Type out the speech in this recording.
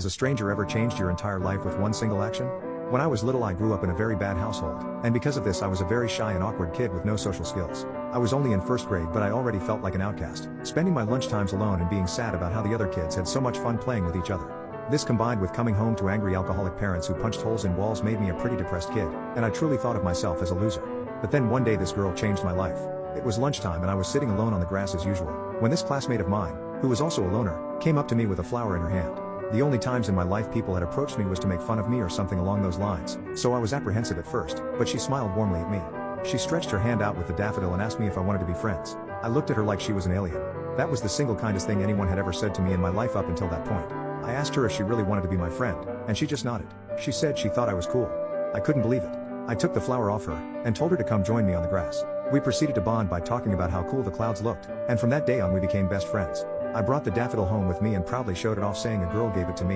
Has a stranger ever changed your entire life with one single action? When I was little, I grew up in a very bad household, and because of this I was a very shy and awkward kid with no social skills. I was only in first grade, but I already felt like an outcast, spending my lunchtimes alone and being sad about how the other kids had so much fun playing with each other. This combined with coming home to angry alcoholic parents who punched holes in walls made me a pretty depressed kid, and I truly thought of myself as a loser. But then one day this girl changed my life. It was lunchtime and I was sitting alone on the grass as usual, when this classmate of mine, who was also a loner, came up to me with a flower in her hand. The only times in my life people had approached me was to make fun of me or something along those lines, so I was apprehensive at first, but she smiled warmly at me. She stretched her hand out with the daffodil and asked me if I wanted to be friends. I looked at her like she was an alien. That was the single kindest thing anyone had ever said to me in my life up until that point. I asked her if she really wanted to be my friend, and she just nodded. She said she thought I was cool. I couldn't believe it. I took the flower off her, and told her to come join me on the grass. We proceeded to bond by talking about how cool the clouds looked, and from that day on we became best friends. I brought the daffodil home with me and proudly showed it off, saying a girl gave it to me.